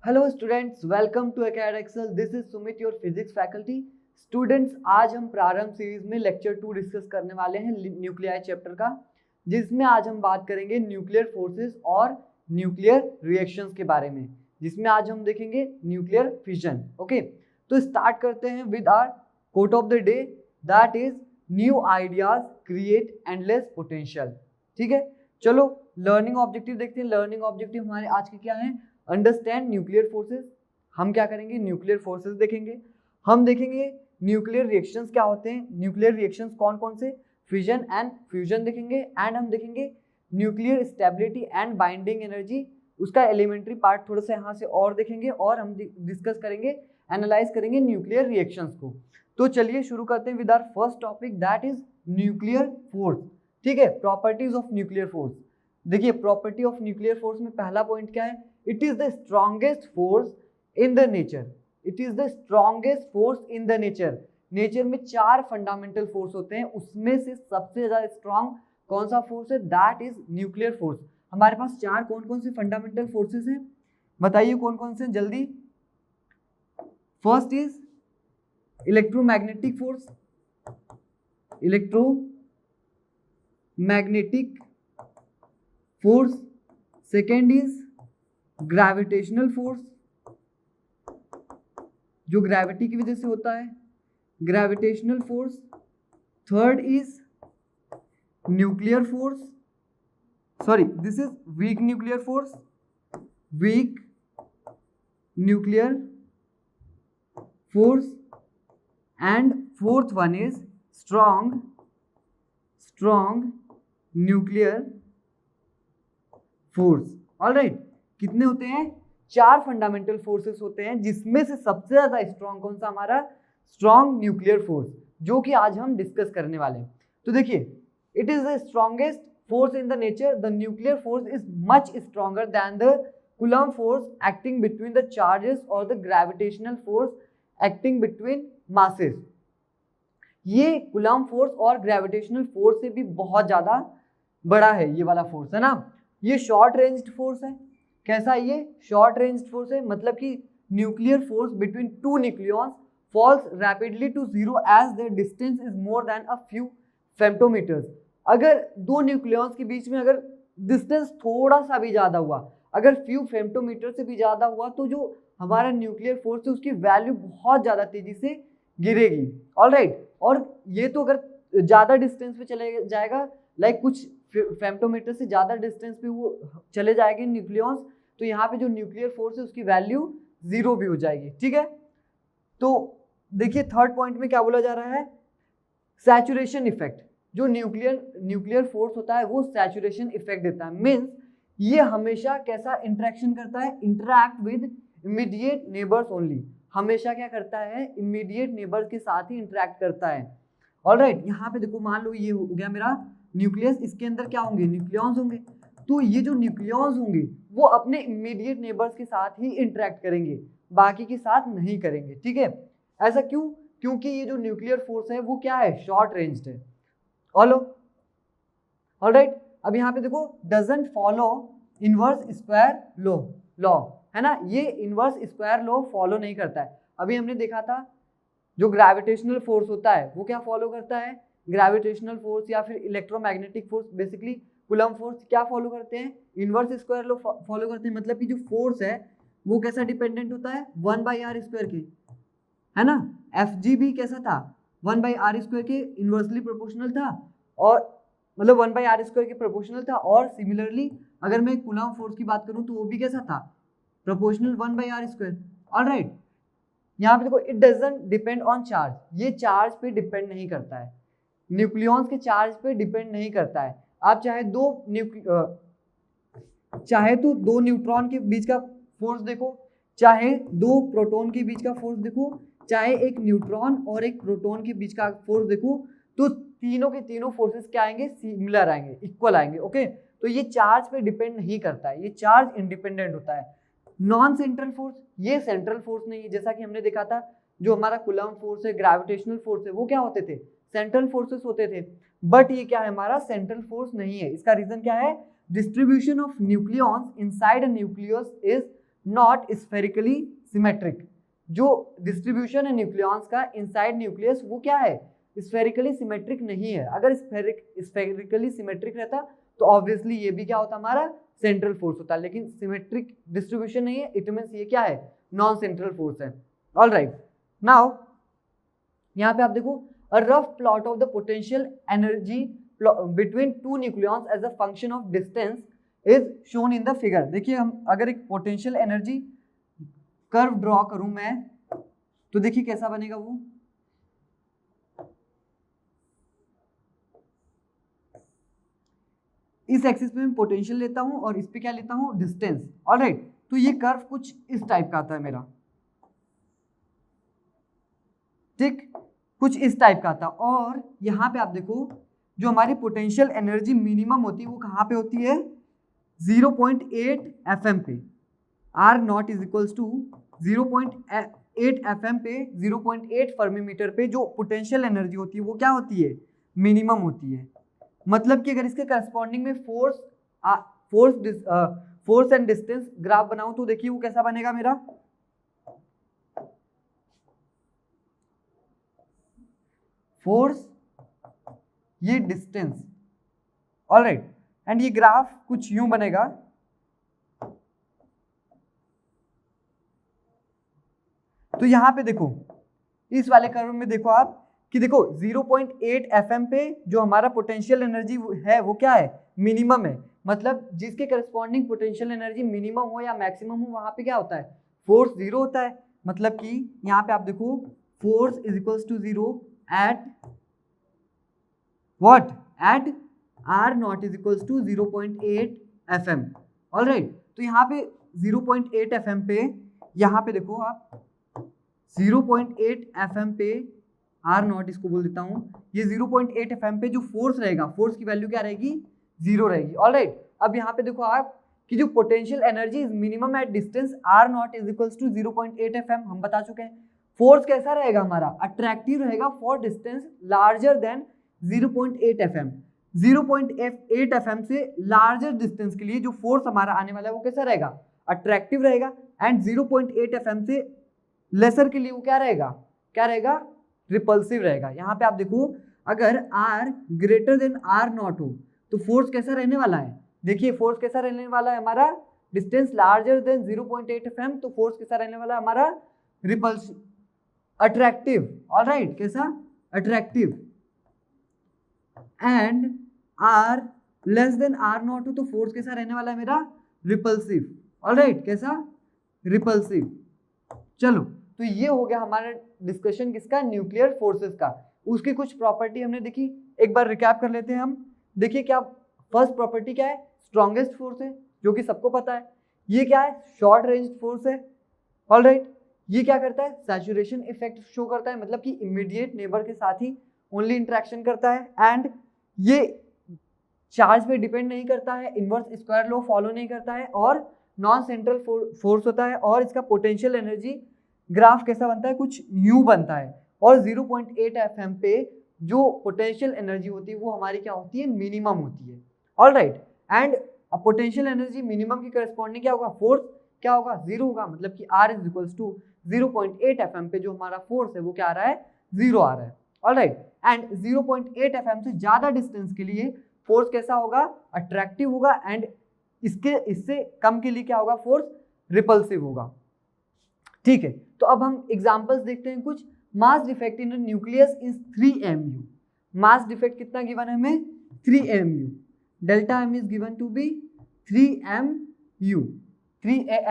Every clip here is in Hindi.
Hello students, welcome to Academy Excel. This is Sumit, your physics faculty. Students, आज हम प्रारंभ सीरीज में लेक्चर 2 डिस्कस करने वाले हैं न्यूक्लियाई चैप्टर का, जिसमें आज हम बात करेंगे न्यूक्लियर फोर्सेस और न्यूक्लियर रिएक्शंस के बारे में, जिसमें आज हम देखेंगे न्यूक्लियर फिजन। ओके, तो स्टार्ट करते हैं with our quote of the day, that is new ideas create endless potential. ठीक है, चलो लर्निंग ऑब्जेक्टिव देखते हैं। लर्निंग ऑब्जेक्टिव हमारे आज के क्या है? Understand nuclear forces. हम क्या करेंगे? न्यूक्लियर फोर्सेस देखेंगे। हम देखेंगे न्यूक्लियर रिएक्शंस क्या होते हैं, न्यूक्लियर रिएक्शंस कौन कौन से, फिजन एंड फ्यूजन देखेंगे। एंड हम देखेंगे nuclear stability and binding energy, उसका एलिमेंट्री पार्ट थोड़ा सा यहाँ से और देखेंगे, और हम डिस्कस करेंगे, एनालाइज करेंगे न्यूक्लियर रिएक्शंस को। तो चलिए शुरू करते हैं with our first topic, that is nuclear force. ठीक है, प्रॉपर्टीज ऑफ न्यूक्लियर फोर्स। देखिए, प्रॉपर्टी ऑफ न्यूक्लियर फोर्स में पहला पॉइंट क्या है? It is the strongest force in the nature. It is the strongest force in the nature. Nature में 4 फंडामेंटल फोर्स होते हैं, उसमें से सबसे ज्यादा स्ट्रॉन्ग कौन सा फोर्स है? That is nuclear force. हमारे पास 4 कौन कौन से फंडामेंटल फोर्सेस हैं, बताइए कौन कौन से जल्दी। First is electromagnetic force, electromagnetic force. Second is gravitational force, जो ग्रेविटी की वजह से होता है, gravitational force. Third is nuclear force, sorry this is weak nuclear force, weak nuclear force. And fourth one is strong nuclear force. Alright, कितने होते हैं? 4 फंडामेंटल फोर्सेस होते हैं, जिसमें से सबसे ज्यादा स्ट्रॉन्ग कौन सा? हमारा स्ट्रॉन्ग न्यूक्लियर फोर्स, जो कि आज हम डिस्कस करने वाले हैं। तो देखिए, it is the strongest force in the nature. The nuclear force is much stronger than the Coulomb force acting between the charges और the gravitational force acting between masses. ये कूलम्ब फोर्स और ग्रेविटेशनल फोर्स से भी बहुत ज्यादा बड़ा है ये वाला फोर्स, है ना। ये शॉर्ट रेंज्ड फोर्स है। कैसा है ये? शॉर्ट रेंज्ड फोर्स है, मतलब कि nuclear force between 2 nucleons falls rapidly to zero as the distance is more than a few femtometers. अगर 2 न्यूक्लियॉन्स के बीच में अगर डिस्टेंस थोड़ा सा भी ज्यादा हुआ, अगर फ्यू फेम्टोमीटर से भी ज्यादा हुआ, तो जो हमारा न्यूक्लियर फोर्स है उसकी वैल्यू बहुत ज्यादा तेजी से गिरेगी। ऑलराइट, और ये तो अगर ज्यादा डिस्टेंस पे चले जाएगा, लाइक कुछ फेम्टोमीटर से ज्यादा डिस्टेंस पे वो चले जाएंगे न्यूक्लियॉन्स, तो यहाँ पे जो न्यूक्लियर फोर्स है उसकी वैल्यू 0 भी हो जाएगी। ठीक है, तो देखिए थर्ड पॉइंट में क्या बोला जा रहा है? Saturation effect. जो न्यूक्लियर फोर्स होता है वो सैचुरेशन इफेक्ट देता है। मीन्स ये हमेशा कैसा इंटरेक्शन करता है? Interact with immediate neighbours only. हमेशा क्या करता है? इमीडिएट नेबर्स के साथ ही इंटरैक्ट करता है। ऑलराइट, यहाँ पे देखो, मान लो ये हो गया मेरा न्यूक्लियस, इसके अंदर क्या होंगे? न्यूक्लियॉन्स होंगे। तो ये जो न्यूक्लियॉन्स होंगे वो अपने इमीडिएट नेबर्स के साथ ही इंटरैक्ट करेंगे, बाकी के साथ नहीं करेंगे। ठीक है, ऐसा क्यों? क्योंकि ये जो न्यूक्लियर फोर्स है वो क्या है? शॉर्ट रेंज्ड है। ऑलराइट, अब यहाँ पे देखो, doesn't follow inverse square law, है ना। ये इनवर्स स्क्वायर लॉ फॉलो नहीं करता है। अभी हमने देखा था जो ग्रेविटेशनल फोर्स होता है वो क्या फॉलो करता है? ग्रेविटेशनल फोर्स या फिर electromagnetic force, basically coulomb force क्या फॉलो करते हैं? इनवर्स स्क्वायर लॉ फॉलो करते हैं। मतलब कि जो फोर्स है वो कैसा डिपेंडेंट होता है? 1/r² के, है ना। Fg भी कैसा था? 1/r² के इनवर्सली प्रोपोर्शनल था, और मतलब 1/r² के प्रोपोर्शनल था। और सिमिलरली अगर मैं कूलम्ब फोर्स की बात करूं तो वो भी कैसा था? Proportional 1/r²। ऑलराइट, यहाँ पे देखो, it doesn't depend on charge. ये चार्ज पे डिपेंड नहीं करता है, न्यूक्लियॉन्स के चार्ज पे डिपेंड नहीं करता है। आप चाहे तो 2 न्यूट्रॉन के बीच का फोर्स देखो, चाहे 2 प्रोटॉन के बीच का फोर्स देखो, चाहे एक न्यूट्रॉन और एक प्रोटॉन के बीच का फोर्स देखो, तो तीनों के तीनों फोर्सेस क्या आएंगे? सिमिलर आएंगे, इक्वल आएंगे। ओके, तो ये चार्ज पे डिपेंड नहीं करता है, ये चार्ज इंडिपेंडेंट होता है। नॉन सेंट्रल फोर्स, ये सेंट्रल फोर्स नहीं है। जैसा कि हमने देखा था, जो हमारा कूलम्ब फोर्स है, ग्रेविटेशनल फोर्स है, वो क्या होते थे? सेंट्रल फोर्सेस होते थे। बट ये क्या है? हमारा सेंट्रल फोर्स नहीं है। इसका रीजन क्या है? Distribution of nucleons inside a nucleus is not spherically symmetric. जो डिस्ट्रीब्यूशन है न्यूक्लियॉन्स का इनसाइड न्यूक्लियस वो क्या है, स्फेरिकली सिमेट्रिक नहीं है। अगर स्फेरिकली सिमेट्रिक रहता तो ऑब्वियसली ये भी क्या होता हमारा सेंट्रल फोर्स होता, लेकिन सिमेट्रिक डिस्ट्रीब्यूशन नहीं है, इट मींस ये क्या है नॉन सेंट्रल फोर्स है। ऑलराइट, नाउ यहाँ पे आप देखो a rough plot of the potential energy between two nucleons as a function of distance is shown in the figure. देखिए हम अगर एक पोटेंशियल एनर्जी कर्व ड्रॉ करूं मैं तो देखिए कैसा बनेगा वो। इस एक्सिस पे मैं पोटेंशियल लेता हूं और इस पे क्या लेता हूं डिस्टेंस। ऑलराइट, तो ये कर्व कुछ इस टाइप का आता है मेरा, ठीक, कुछ इस टाइप का आता है। और यहाँ पे आप देखो जो हमारी पोटेंशियल एनर्जी मिनिमम होती है वो कहाँ पे होती है 0.8 FM पे। R naught is equals to 0.8 FM पे, 0.8 फर्मी पे जो पोटेंशियल एनर्जी होती है वो क्या होती है मिनिमम होती है। मतलब कि अगर इसके करस्पॉन्डिंग में फोर्स एंड डिस्टेंस ग्राफ बनाऊं तो देखिए वो कैसा बनेगा मेरा, फोर्स ये डिस्टेंस। ऑलराइट, एंड ये ग्राफ कुछ यूं बनेगा। तो यहां पे देखो इस वाले कर्व में देखो आप कि देखो 0.8 FM पे जो हमारा पोटेंशियल एनर्जी है वो क्या है मिनिमम है। मतलब जिसके करस्पॉन्डिंग पोटेंशियल एनर्जी मिनिमम हो या मैक्सिमम हो वहां पे क्या होता है फोर्स जीरो होता है। मतलब कि यहाँ पे आप देखो force is equals to zero at what, at R naught is equals to 0.8 FM। Alright, तो यहाँ पे 0.8 FM पे, यहाँ पे देखो आप 0.8 FM पे आर नॉट इसको बोल देता हूँ, ये 0.8 FM पे जो फोर्स रहेगा फोर्स की वैल्यू क्या रहेगी जीरो रहेगी। ऑलराइट, अब यहाँ पे देखो आप कि जो potential energy is minimum at distance R naught is equals to 0.8 FM हम बता चुके हैं। फोर्स कैसा रहेगा हमारा अट्रैक्टिव रहेगा for distance larger than 0.8 FM। 0.8 FM से लार्जर डिस्टेंस के लिए जो फोर्स हमारा आने वाला है वो कैसा रहेगा अट्रैक्टिव रहेगा। एंड 0.8 FM से लेसर के लिए वो क्या रहेगा रिपल्सिव रहेगा। यहाँ पे आप देखो अगर R greater than R not हो तो फोर्स कैसा रहने वाला है, देखिए फोर्स कैसा रहने वाला है हमारा डिस्टेंस लार्जर देन 0.8 FM, तो फोर्स कैसा रहने वाला है हमारा रिपल्सिव अट्रैक्टिव। ऑलराइट, कैसा attractive. And R less than R not हो तो फोर्स कैसा रहने वाला है मेरा रिपल्सिव। ऑलराइट, कैसा रिपल्सिव। चलो, तो ये हो गया हमारा डिस्कशन किसका न्यूक्लियर फोर्सेस का। उसकी कुछ प्रॉपर्टी हमने देखी, एक बार रिकैप कर लेते हैं हम। देखिए क्या फर्स्ट प्रॉपर्टी क्या है स्ट्रॉन्गेस्ट फोर्स है जो कि सबको पता है। ये क्या है शॉर्ट रेंज फोर्स है। ऑलराइट, ये क्या करता है सैचुरेशन इफेक्ट शो करता है, मतलब कि इमीडिएट नेबर के साथ ही ओनली इंटरेक्शन करता है। एंड ये चार्ज पे डिपेंड नहीं करता है, इनवर्स स्क्वायर लॉ फॉलो नहीं करता है और नॉन सेंट्रल फोर्स होता है। और इसका पोटेंशियल एनर्जी ग्राफ कैसा बनता है कुछ यूं बनता है। और 0.8 FM पे जो पोटेंशियल एनर्जी होती है वो हमारी क्या होती है मिनिमम होती है। Alright, and potential energy minimum की करस्पॉन्डिंग क्या होगा फोर्स क्या होगा जीरो होगा। मतलब कि R is equals to 0.8 FM पे जो हमारा फोर्स है वो क्या आ रहा है जीरो आ रहा है। ऑलराइट, एंड 0.8 FM से ज्यादा डिस्टेंस के लिए फोर्स कैसा होगा अट्रैक्टिव होगा। एंड इससे कम के लिए क्या होगा फोर्स रिपल्सिव होगा। ठीक है, तो अब हम एग्जांपल्स देखते हैं कुछ। Mass defect in nucleus is 3 mu। Mass defect कितना गिवन है हमें 3 mu। Delta m is given to be 3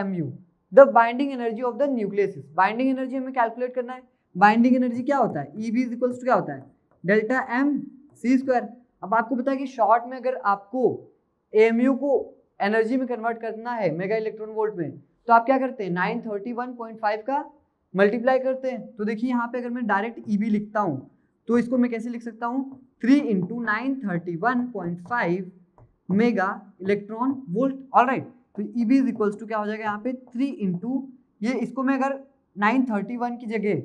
mu। The binding energy of the nucleus, binding energy हमें कैलकुलेट करना है। बाइंडिंग एनर्जी क्या होता है Eb इज इक्वल्स टू क्या होता है डेल्टा m c स्क्वायर। अब आपको पता है कि शॉर्ट में अगर आपको mu को एनर्जी में कन्वर्ट करना है मेगा इलेक्ट्रॉन वोल्ट में तो आप क्या करते हैं 931.5 का मल्टीप्लाई करते हैं। तो देखिए यहाँ पे अगर मैं डायरेक्ट Eb लिखता हूँ तो इसको मैं कैसे लिख सकता हूँ 3 × 931.5 मेगा इलेक्ट्रॉन वोल्ट। ऑलराइट, तो Eb इज इक्वल्स टू क्या हो जाएगा यहाँ पे 3 × ये, इसको मैं अगर 931 की जगह,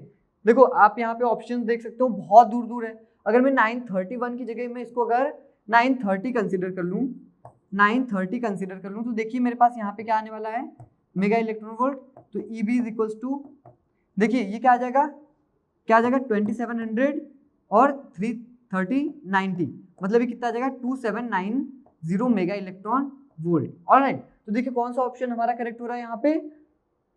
देखो आप यहाँ पे ऑप्शन देख सकते हो बहुत दूर दूर है। अगर मैं 931 की जगह मैं इसको अगर 930 कंसिडर कर लूँ तो देखिए मेरे पास यहाँ पे क्या आने वाला है मेगा इलेक्ट्रॉन वोल्ट। तो EB इज इक्वल्स टू, देखिए ये क्या आ जाएगा, 2700 और 33090, मतलब ये कितना आ जाएगा 2790 मेगा इलेक्ट्रॉन वोल्ट। ऑलराइट, तो देखिए कौन सा ऑप्शन हमारा करेक्ट हो रहा है यहाँ पे,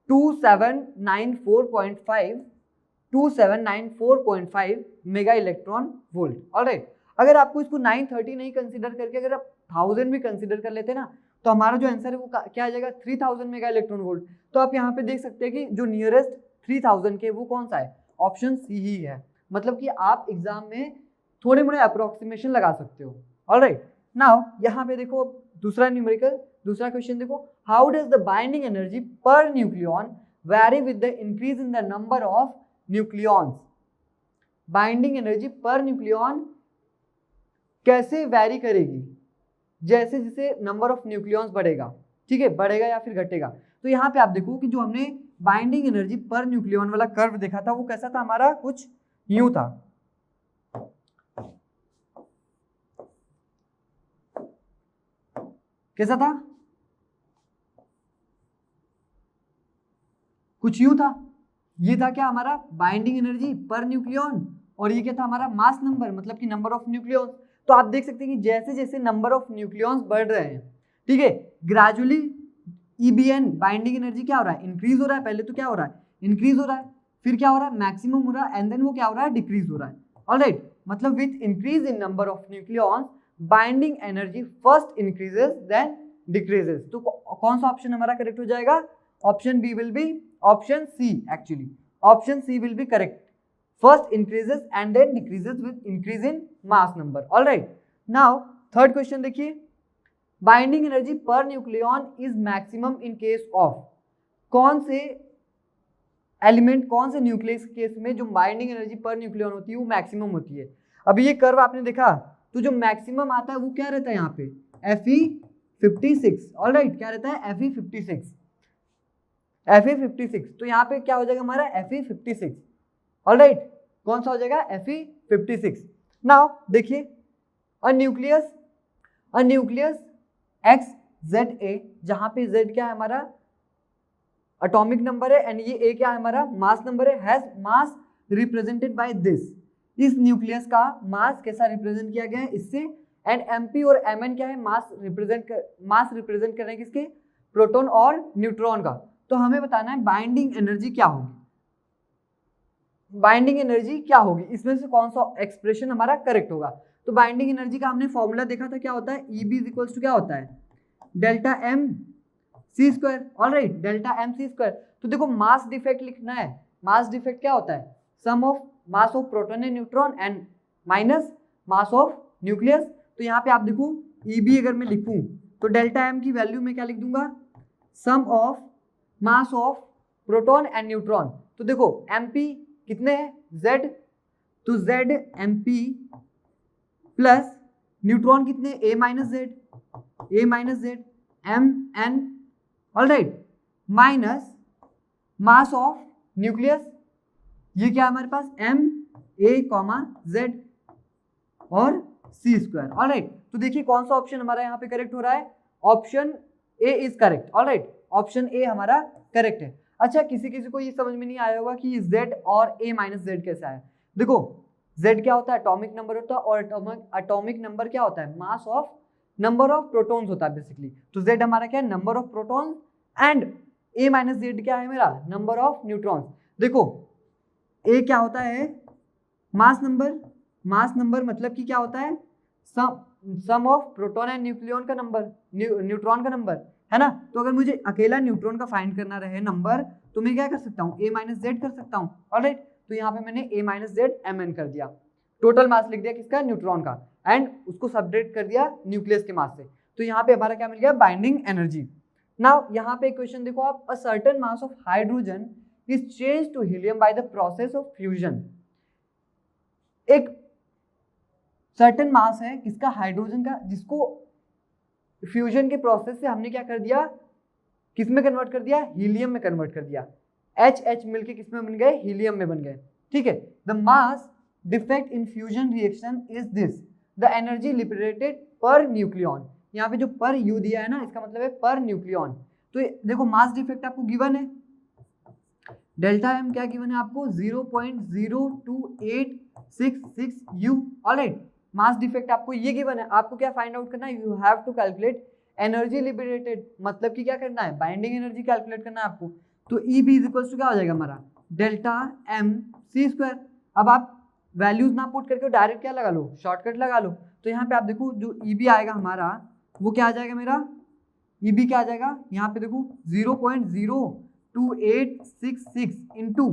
2794.5 मेगा इलेक्ट्रॉन वोल्ट। ऑलराइट, अगर आपको इसको 930 नहीं कंसीडर करके अगर आप 1000 भी कंसीडर कर लेते ना, तो हमारा जो आंसर है वो क्या आ जाएगा 3000 मेगा इलेक्ट्रॉन वोल्ट। तो आप यहाँ पे देख सकते हैं कि जो नियरेस्ट 3000 के वो कौन सा है, ऑप्शन सी ही है। मतलब कि आप एग्जाम में थोड़े मोड़े अप्रोक्सीमेशन लगा सकते हो। ऑलराइट, नाउ यहाँ पे देखो दूसरा न्यूमेरिकल, दूसरा क्वेश्चन देखो, how does the binding energy per nucleon vary with the increase in the number of nucleons. Binding energy per nucleon कैसे वैरी करेगी, जैसे जैसे नंबर ऑफ न्यूक्लियॉन्स बढ़ेगा, ठीक है, बढ़ेगा या फिर घटेगा। तो यहाँ पे आप देखो कि जो हमने बाइंडिंग एनर्जी पर न्यूक्लियॉन वाला कर्व देखा था वो कैसा था, हमारा कुछ यूं था। कैसा था, कुछ यूं था। ये था क्या हमारा बाइंडिंग एनर्जी पर न्यूक्लियॉन, और ये क्या था हमारा मास नंबर, मतलब कि नंबर ऑफ न्यूक्लियॉन्स। तो आप देख सकते हैं कि जैसे जैसे नंबर ऑफ न्यूक्लियॉन्स बढ़ रहे हैं, ठीक है, ग्रेजुअली EBN बाइंडिंग एनर्जी क्या हो रहा है, इंक्रीज हो रहा है। पहले तो क्या हो रहा है, इंक्रीज हो रहा है, फिर क्या हो रहा है, मैक्सिमम हो रहा है, एंड देन वो क्या हो रहा है, डिक्रीज हो रहा है। ऑलराइट, मतलब with increase in number of nucleons binding energy first increases then decreases. तो कौन सा ऑप्शन हमारा करेक्ट हो जाएगा, option B will be, option C actually, option C will be correct. First increases and then decreases with increase in mass number. All right. Now third question देखिए, binding energy per nucleon is maximum in case of, कौन से एलिमेंट, कौन से न्यूक्लियस केस में जो बाइंडिंग एनर्जी पर न्यूक्लियन होती है वो मैक्सिमम होती है। अभी ये कर्व आपने देखा, तो जो मैक्सिमम आता है वो क्या रहता है यहाँ पे, Fe56। ऑल राइट, क्या रहता है Fe56, Fe56। तो यहाँ पे क्या हो जाएगा हमारा Fe56। ऑल राइट, कौन सा हो जाएगा Fe56। नाउ देखिए, अ न्यूक्लियस XZA, जहां पे Z क्या है हमारा एटॉमिक नंबर है एंड ये A क्या है हमारा मास नंबर है, has mass represented by this. इस न्यूक्लियस का मास कैसा रिप्रेजेंट किया गया है इससे, एंड MP और Mn क्या है मास रिप्रेजेंट कर रहे हैं किसके, प्रोटॉन और न्यूट्रॉन का। तो हमें बताना है बाइंडिंग एनर्जी क्या होगी, बाइंडिंग एनर्जी क्या होगी, इसमें से कौन सा एक्सप्रेशन हमारा करेक्ट होगा। तो बाइंडिंग एनर्जी का हमने फॉर्मूला देखा था, क्या होता है, EB इज इक्वल्स टू क्या होता है, delta MC²। All right, delta MC²। तो देखो मास डिफेक्ट लिखना है, मास डिफेक्ट क्या होता है, sum of mass of proton and neutron and minus mass of nucleus. तो यहाँ पे आप देखो EB अगर मैं लिखूं तो डेल्टा M की वैल्यू में क्या लिख दूंगा, sum of mass of proton and neutron. तो देखो MP कितने हैं, Z, तो Z MP प्लस न्यूट्रॉन कितने A minus Z MN। All right, minus mass of nucleus, ये क्या है हमारे पास MA, Z और C²। ऑल राइट, तो देखिए कौन सा ऑप्शन हमारा यहाँ पे करेक्ट हो रहा है, option A is correct. All right, option A हमारा करेक्ट है। अच्छा, किसी को ये समझ में नहीं आया होगा कि Z और A माइनस Z कैसा है। देखो Z क्या होता है, एटॉमिक नंबर होता है, और एटॉमिक नंबर क्या होता है, mass of number of protons होता है बेसिकली। तो Z हमारा क्या है, number of protons, and A minus Z क्या है मेरा, नंबर ऑफ न्यूट्रॉन्स। देखो A क्या होता है, मास नंबर मतलब कि क्या होता है, sum of proton and nucleon का नंबर, न्यूट्रॉन का नंबर, है ना। तो अगर मुझे अकेला न्यूट्रॉन का फाइंड करना रहे नंबर, तो मैं क्या कर सकता हूँ, A माइनस Z कर सकता हूँ। ऑलराइट, तो यहाँ पे मैंने A माइनस Z Mn कर दिया, टोटल मास लिख दिया किसका, न्यूट्रॉन का, एंड उसको सब्ट्रैक्ट कर दिया न्यूक्लियस के मास से। तो यहाँ पे हमारा क्या मिल गया, बाइंडिंग एनर्जी। नाउ यहाँ पे क्वेश्चन देखो आप, a certain mass of hydrogen is change to helium by the process of fusion. एक सर्टेन मास है किसका, हाइड्रोजन का, जिसको फ्यूजन के प्रोसेस से हमने क्या कर दिया, किस में कन्वर्ट कर दिया, हीलियम में कन्वर्ट कर दिया। H मिलके किस में बन गए, हीलियम में बन गए। ठीक है, the mass defect in fusion reaction is this, the energy liberated per nucleon. यहाँ पे जो पर यू दिया है ना, इसका मतलब है पर न्यूक्लियन। तो देखो मास डिफेक्ट आपको गिवन है, डेल्टा एम क्या गिवन है आपको 0.02866 U। ऑलराइट, मास डिफेक्ट आपको ये गिवन है, आपको क्या फाइंड आउट करना है, you have to calculate energy liberated, मतलब कि क्या करना है, बाइंडिंग एनर्जी कैलकुलेट करना है आपको। तो EB इज इक्वल्स टू क्या हो जाएगा हमारा डेल्टा एम सी स्क्वायर। अब आप वैल्यूज ना पुट करके डायरेक्ट क्या लगा लो, शॉर्टकट लगा लो। तो यहाँ पे आप देखो जो EB आएगा हमारा वो क्या आ जाएगा, मेरा EB क्या आ जाएगा, यहाँ पे देखो 0.02866 इंटू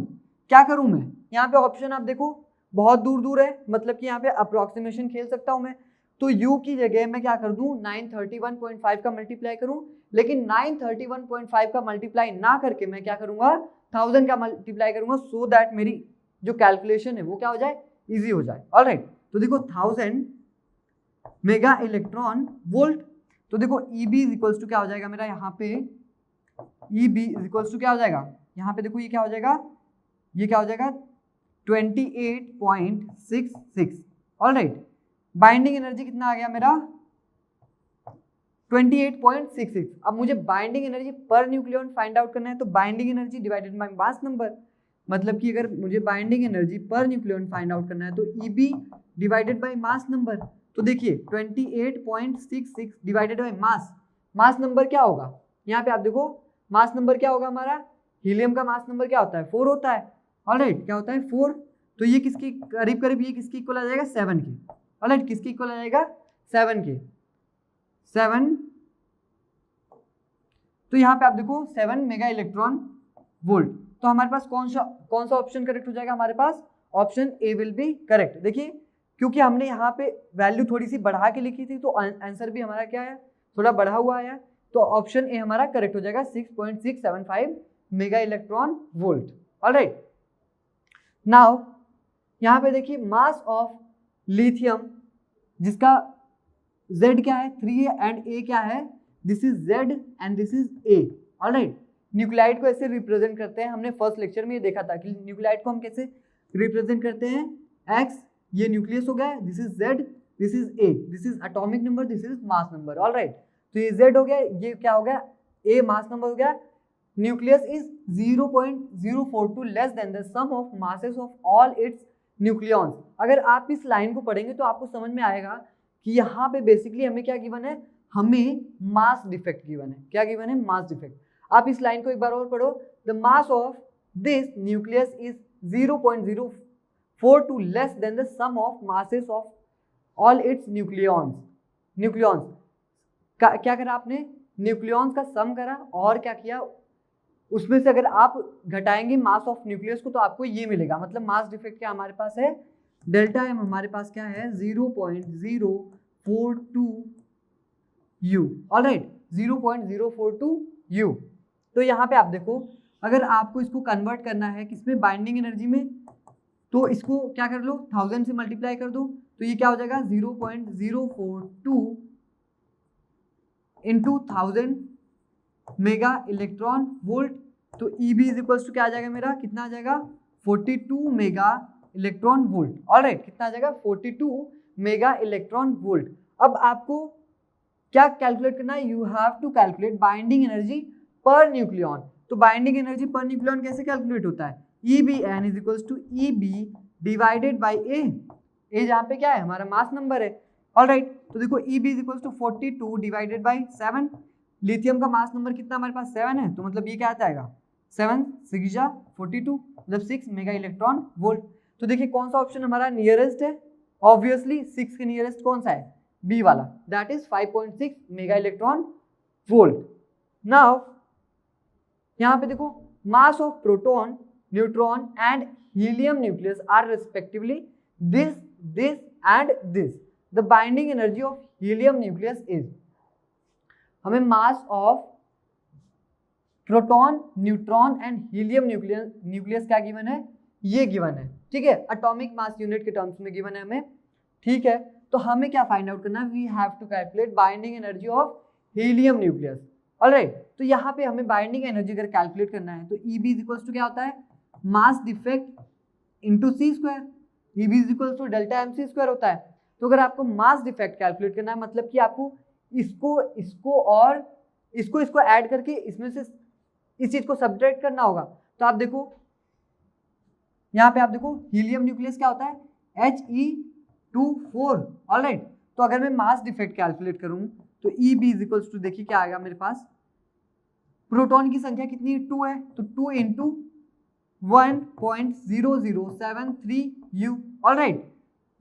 क्या करूँ मैं, यहाँ पे ऑप्शन आप देखो बहुत दूर दूर है, मतलब कि यहाँ पे अप्रोक्सीमेशन खेल सकता हूँ मैं। तो U की जगह मैं क्या कर दूं 931.5 का मल्टीप्लाई करूं, लेकिन 931.5 का मल्टीप्लाई ना करके मैं क्या करूंगा 1000 का मल्टीप्लाई करूंगा, सो दैट मेरी जो कैलकुलेशन है वो क्या हो जाए, इजी हो जाए। ऑलराइट, तो देखो 1000 मेगा इलेक्ट्रॉन वोल्ट, तो देखो EB इज इक्वल्स टू क्या हो जाएगा मेरा, यहाँ पे EB इज इक्वल्स टू क्या हो जाएगा, यहाँ पे देखो ये क्या हो जाएगा, ये क्या हो जाएगा 28.66। ऑलराइट, बाइंडिंग एनर्जी कितना आ गया मेरा 28.66। अब मुझे binding energy per nucleon find out करना है, तो binding energy divided by mass number, मतलब कि अगर मुझे binding energy per nucleon find out करना है तो EB divided by mass number. तो देखिए 28.66 divided by mass, mass number क्या होगा, यहाँ पे आप देखो मास नंबर क्या होगा हमारा, हीलियम का मास नंबर क्या होता है 4 होता है। ऑलराइट, क्या होता है 4, तो ये किसकी करीब करीब, ये किसकी इक्वल आ जाएगा 7 की। ऑलराइट, किसकी इक्वल आ जाएगा 7 के, 7। तो यहाँ पे आप देखो 7 मेगा इलेक्ट्रॉन वोल्ट, तो हमारे पास कौन सा ऑप्शन करेक्ट हो जाएगा, हमारे पास option A will be correct. देखिए क्योंकि हमने यहाँ पे वैल्यू थोड़ी सी बढ़ा के लिखी थी तो आंसर भी हमारा क्या है, थोड़ा बढ़ा हुआ आया, तो ऑप्शन ए हमारा करेक्ट हो जाएगा 6.675 mega electron volt. Alright, now यहाँ पे देखिए मास ऑफ लिथियम जिसका Z क्या है 3 एंड A क्या है, this is Z and this is A। Alright, nuclide को ऐसे रिप्रेजेंट करते हैं, हमने फर्स्ट लेक्चर में ये देखा था कि न्यूक्लियाइड को हम कैसे रिप्रेजेंट करते हैं, X ये न्यूक्लियस हो गया, this is Z, this is A, this is atomic number, this is mass number. Alright, तो ये Z हो गया, ये क्या हो गया A मास नंबर हो गया, nucleus is 0.042 less than the sum of masses of all its nucleons. अगर आप इस लाइन को पढ़ेंगे तो आपको समझ में आएगा कि यहाँ पे बेसिकली हमें क्या गिवन है, हमें मास डिफेक्ट गिवन है। क्या गिवन है, मास डिफेक्ट। आप इस लाइन को एक बार और पढ़ो, the mass of this nucleus is 0.042 less than the sum of masses of all its nucleons क्या करा आपने, न्यूक्लियॉन्स का सम करा और क्या किया, उसमें से अगर आप घटाएंगे मास ऑफ न्यूक्लियस को तो आपको ये मिलेगा, मतलब मास डिफेक्ट क्या हमारे पास है, डेल्टा एम हमारे पास क्या है 0.042 U। Alright, 0.042 U। तो यहाँ पे आप देखो अगर आपको इसको कन्वर्ट करना है किसमें, बाइंडिंग एनर्जी में, तो इसको क्या कर लो 1000 से मल्टीप्लाई कर दो, तो ये क्या हो जाएगा 0.042 इंटू 1000 मेगा इलेक्ट्रॉन वोल्ट। तो EB इज इक्वल्स टू क्या आ जाएगा मेरा, कितना आ जाएगा 42 मेगा इलेक्ट्रॉन वोल्ट। ऑलराइट, कितना आ जाएगा 42 मेगा इलेक्ट्रॉन वोल्ट। अब आपको क्या कैलकुलेट करना है, you have to calculate binding energy per nucleon. तो बाइंडिंग एनर्जी पर न्यूक्लियॉन कैसे कैलकुलेट होता है, EBN is equals to EB divided by A जहाँ पे क्या है हमारा मास नंबर है। ऑलराइट, तो देखो EB is equals to 42 divided by 7, lithium का मास नंबर कितना हमारे पास 7 है, तो मतलब ये क्या आता है 7 6 42, मतलब 6 मेगा इलेक्ट्रॉन वोल्ट। तो देखिए कौन सा ऑप्शन हमारा नियरेस्ट है, ऑब्वियसली 6 के नियरेस्ट कौन सा है, बी वाला, that is 5.6 mega electron volt. Now यहाँ पे देखो mass of proton, neutron and helium nucleus are respectively this and this. The binding energy of helium nucleus is, हमें mass of proton, neutron and helium nucleus क्या गिवन है, ये गिवन है, ठीक है, एटॉमिक मास यूनिट के टर्म्स में गिवन है हमें, ठीक है। तो हमें क्या फाइंड आउट करना है, we have to calculate binding energy of helium nucleus. Alright, तो यहाँ पे हमें बाइंडिंग एनर्जी अगर कैलकुलेट करना है तो EB इज इक्वल्स टू क्या होता है, mass defect into C square, EB is equals to delta M C square होता है। तो अगर आपको मास डिफेक्ट कैलकुलेट करना है, मतलब कि आपको इसको और इसको इसको ऐड करके इसमें से इस चीज को सब्ट्रैक्ट करना होगा। तो आप देखो यहाँ पे, आप देखो हीलियम न्यूक्लियस क्या होता है, He2 4, ऑलराइट। तो अगर मैं मास डिफेक्ट कैलकुलेट करूं तो EB इज इक्वल्स टू, देखिए क्या आएगा मेरे पास, प्रोटॉन की संख्या कितनी 2 है, तो 2 into 1.0073 U, alright,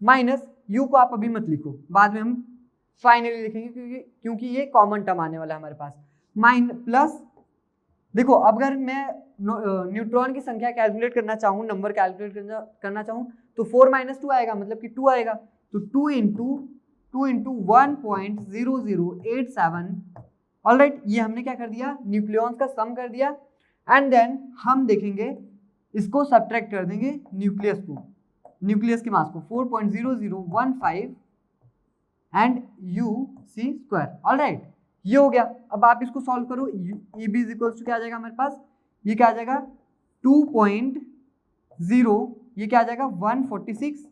minus U को आप अभी मत लिखो, बाद में हम फाइनली लिखेंगे क्योंकि ये कॉमन टर्म आने वाला है हमारे पास, प्लस देखो अगर मैं न्यूट्रॉन की संख्या कैलकुलेट करना चाहूँ, नंबर कैलकुलेट करना चाहूँ तो 4 - 2 आएगा, मतलब कि 2 आएगा, तो 2 इंटू 1.0087, ऑलराइट। ये हमने क्या कर दिया, न्यूक्लियॉन्स का सम कर दिया, एंड देन हम देखेंगे इसको सब्ट्रैक्ट कर देंगे न्यूक्लियस के मास को 4.0015 एंड UC², ऑलराइट। ये हो गया। अब आप इसको सॉल्व करो, EB इज इक्वल्स टू क्या आ जाएगा हमारे पास, ये क्या आ जाएगा 2.0, ये क्या आ जाएगा 146,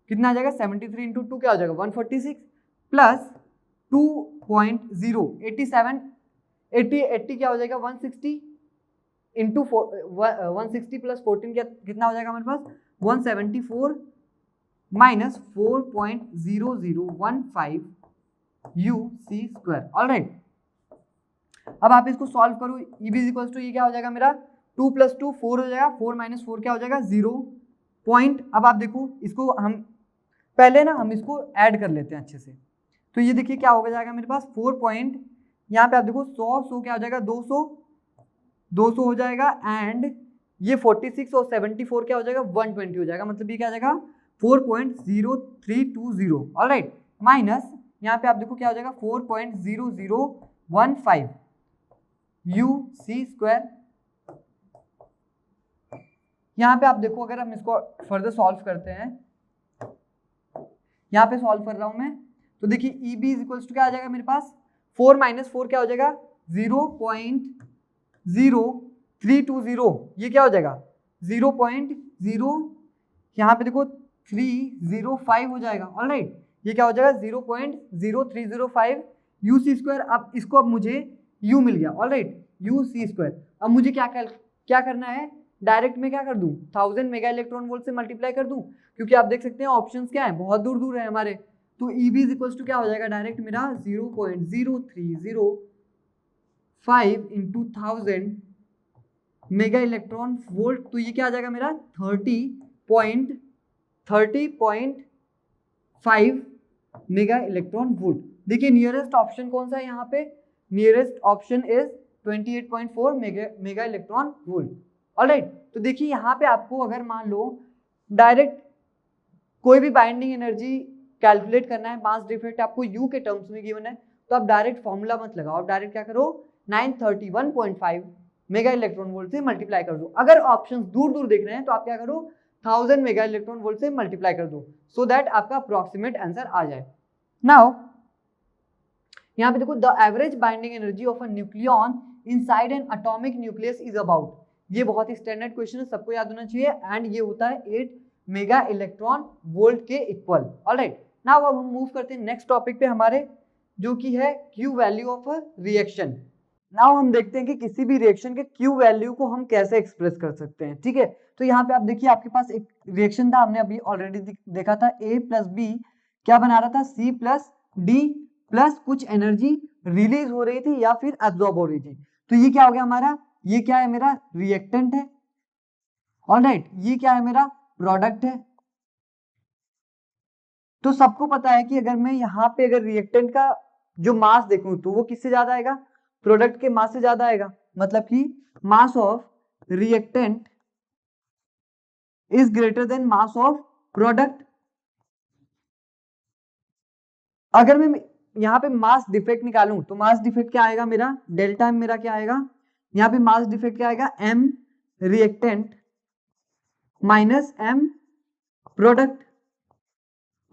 कितना आ जाएगा 73 इंटू 2 क्या हो जाएगा 146, प्लस 2.0 87 80 क्या हो जाएगा 160 इंटू 160 प्लस 14 कितना हो जाएगा हमारे पास 174 माइनस 4.0015 UC², ऑलराइट। अब आप इसको सॉल्व करो, EB इज इक्वल्स टू, ये क्या हो जाएगा मेरा 2 + 2 4 हो जाएगा, 4 - 4 क्या हो जाएगा 0 पॉइंट। अब आप देखो इसको हम पहले ना हम इसको ऐड कर लेते हैं अच्छे से, तो ये देखिए क्या हो जाएगा मेरे पास 4 पॉइंट, यहाँ पे आप देखो 100 क्या हो जाएगा 200 हो जाएगा, एंड ये 46 और 74 क्या हो जाएगा 120 हो जाएगा, मतलब ये क्या आ जाएगा 4.0320, ऑलराइट, माइनस यहाँ पे आप देखो क्या हो जाएगा 4.0015 UC²। यहाँ पे आप देखो अगर हम इसको फर्दर सॉल्व करते हैं, यहाँ पे सॉल्व कर रहा हूं मैं, तो देखिए EB इज इक्वल्स टू क्या आ जाएगा मेरे पास 4 - 4 क्या हो जाएगा 0.0320, ये क्या हो जाएगा 0.0, यहाँ पे देखो 305 हो जाएगा, ऑलराइट, ये क्या हो जाएगा 0.0305 UC²। अब इसको अब मुझे U मिल गया, ऑलराइट, UC²। अब मुझे क्या करना है, डायरेक्ट में क्या कर दूं 1000 मेगा इलेक्ट्रॉन वोल्ट से मल्टीप्लाई कर दूं, क्योंकि आप देख सकते हैं ऑप्शंस क्या है, बहुत दूर दूर है हमारे, तो EB इज इक्वल्स टू क्या हो जाएगा डायरेक्ट मेरा 0.0305 इंटू 1000 मेगा इलेक्ट्रॉन वोल्ट, तो ये क्या आ जाएगा मेरा 30.5 मेगा इलेक्ट्रॉन वोल्ट। देखिए नियरेस्ट ऑप्शन कौन सा है यहाँ पे, nearest option is 28.4 mega electron volt, alright. तो देखिए यहाँ पे आपको अगर मान लो डायरेक्ट कोई भी बाइंडिंग एनर्जी कैलकुलेट करना है, मास डिफेक्ट आपको U के टर्म्स में गिवन है, तो आप डायरेक्ट फॉर्मूला मत लगाओ, आप डायरेक्ट क्या करो 931.5 मेगा इलेक्ट्रॉन वोल्ट से मल्टीप्लाई कर दो। अगर ऑप्शंस दूर दूर देख रहे हैं तो आप क्या करो 1000 मेगा इलेक्ट्रॉन वोल्ट से मल्टीप्लाई कर दो, सो दैट आपका अप्रोक्सीमेट आंसर आ जाए। नाउ यहाँ पे देखो the average binding energy of a nucleon inside N atomic nucleus is about, ये बहुत ही स्टैंडर्ड क्वेश्चन है, सबको याद होना चाहिए, एंड ये होता है 8 मेगा इलेक्ट्रॉन वोल्ट के इक्वल, ऑलराइट। नाउ अब हम मूव करते हैं नेक्स्ट टॉपिक पे हमारे, जो कि है Q value of a reaction. Now हम देखते हैं कि किसी भी रिएक्शन के Q वैल्यू को हम कैसे एक्सप्रेस कर सकते हैं, ठीक है। तो यहाँ पे आप देखिए आपके पास एक रिएक्शन था, हमने अभी ऑलरेडी देखा था, A + B क्या बना रहा था C + D प्लस कुछ एनर्जी रिलीज हो रही थी या फिर एब्जॉर्ब हो रही थी, तो ये क्या हो गया हमारा, ये क्या है मेरा रिएक्टेंट है, ऑलराइट, ये क्या है मेरा प्रोडक्ट है। तो सबको पता है कि अगर मैं यहाँ पे अगर रिएक्टेंट का जो मास देखूं तो वो किससे ज्यादा आएगा, प्रोडक्ट के मास से ज्यादा आएगा, मतलब कि मास of reactant is greater then mass of product. अगर मैं यहाँ पे मास डिफेक्ट निकालूं तो मास डिफेक्ट क्या आएगा मेरा, डेल्टा एम मेरा क्या आएगा, यहाँ पे मास डिफेक्ट क्या आएगा M reactant minus M product,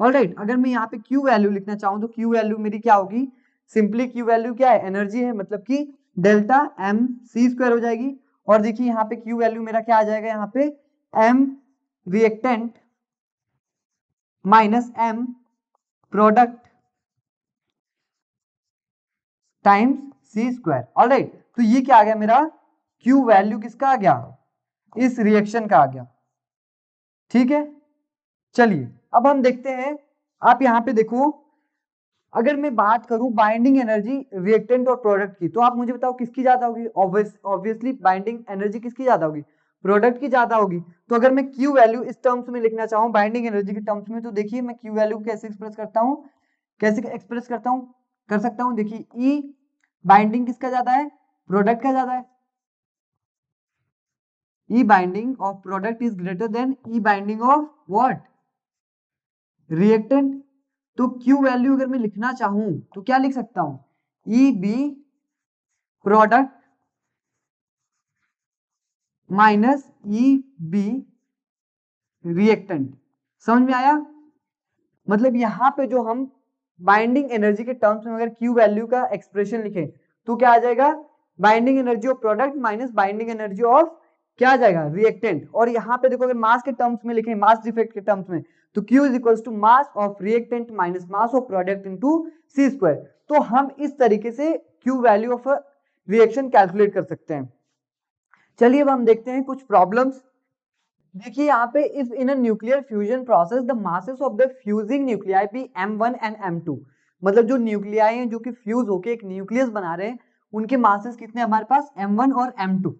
alright. अगर मैं यहाँ पे Q वैल्यू लिखना चाहूँ तो Q वैल्यू मेरी क्या होगी, सिंपली Q वैल्यू क्या है, एनर्जी है, मतलब कि डेल्टा MC² हो जाएगी। और देखिए यहाँ पे Q वैल्यू मेरा क्या आ जाएगा, यहाँ पे M reactant minus M product times C²। Alright, तो ये क्या आ गया मेरा Q वैल्यू किसका आ गया, इस रिएक्शन का आ गया। ठीक है, चलिए अब हम देखते हैं, आप यहाँ पे देखो, अगर मैं बात करूं बाइंडिंग एनर्जी रिएक्टेंट और प्रोडक्ट की, तो आप मुझे बताओ किसकी ज्यादा होगी। ऑब्वियसली बाइंडिंग एनर्जी किसकी ज्यादा होगी, प्रोडक्ट की ज्यादा होगी। तो अगर मैं Q वैल्यू इस टर्म्स में लिखना चाहूँ बाइंडिंग एनर्जी के टर्म्स में, तो देखिए मैं Q वैल्यू कैसे एक्सप्रेस करता हूँ, कर सकता हूँ। देखिए E बाइंडिंग किसका ज्यादा है, प्रोडक्ट का ज्यादा है। E binding of product is greater than E binding of what, reactant. तो Q वैल्यू अगर मैं लिखना चाहूं तो क्या लिख सकता हूं, EB product minus EB reactant. समझ में आया, मतलब यहां पे जो हम बाइंडिंग एनर्जी के टर्म्स में अगर Q वैल्यू का एक्सप्रेशन लिखें तो क्या आ जाएगा, binding energy of product minus binding energy of क्या आ जाएगा, रिएक्टेंट। और यहाँ पे देखो अगर मास के टर्म्स में लिखें, मास डिफेक्ट के टर्म्स में, तो Q is equals to mass of reactant minus mass of product into C²। तो हम इस तरीके से Q value of reaction calculate कर सकते हैं। चलिए अब हम देखते हैं कुछ प्रॉब्लम्स। देखिए यहाँ पे if in a nuclear fusion process the masses of the fusing nuclei be M1 and M2, मतलब जो न्यूक्लियाई हैं जो कि फ्यूज होके एक न्यूक्लियस बना रहे हैं, उनके मासेस कितने हमारे पास M1 और M2।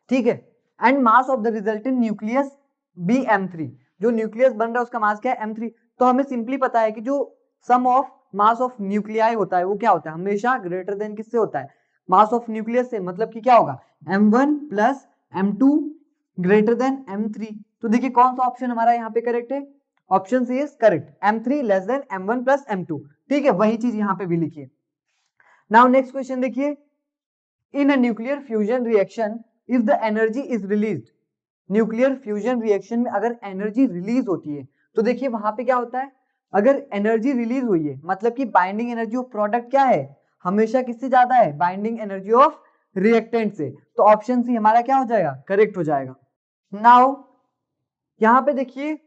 ठीक है, and mass of the resultant nucleus be M3, जो न्यूक्लियस बन रहा है उसका मास क्या है, M3। तो हमें सिंपली पता है कि जो सम ऑफ मास ऑफ न्यूक्लियाई होता है वो क्या होता है, हमेशा ग्रेटर देन किससे होता है, मास ऑफ न्यूक्लियस से। मतलब कि क्या होगा, M1 plus M2 greater than M3। तो देखिए कौन सा ऑप्शन हमारा यहाँ पे करेक्ट है, option C is correct, M3 less than M1 plus M2। ठीक है, वही चीज यहाँ पे भी लिखिए। नाउ नेक्स्ट क्वेश्चन देखिए, in a nuclear fusion reaction if the energy is released, nuclear fusion reaction में अगर एनर्जी रिलीज होती है तो देखिए वहां पे क्या होता है, अगर एनर्जी रिलीज हुई है मतलब कि बाइंडिंग एनर्जी ऑफ प्रोडक्ट क्या है, हमेशा किससे ज्यादा है, बाइंडिंग एनर्जी ऑफ रिएक्टेंट से। तो ऑप्शन सी हमारा क्या हो जाएगा, करेक्ट हो जाएगा। नाउ यहां पे देखिए,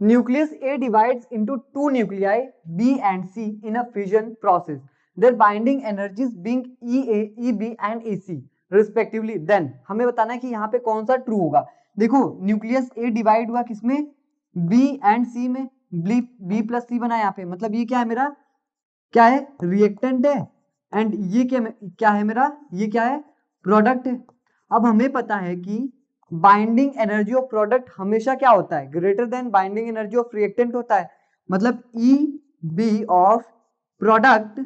nucleus A divides into two nuclei B and C in a fusion process, there binding energies being EA, EB and EC respectively. Then हमें बताना है कि यहाँ पे कौन सा ट्रू होगा। देखो न्यूक्लियस ए डिवाइड हुआ किसमें, बी एंड सी में, बी प्लस सी बना यहाँ पे, मतलब ये क्या है मेरा, क्या है, रिएक्टेंट है, एंड ये क्या है मेरा, ये क्या है, प्रोडक्ट है। अब हमें पता है कि बाइंडिंग एनर्जी ऑफ प्रोडक्ट हमेशा क्या होता है, greater than binding energy of reactant होता है। मतलब EB of product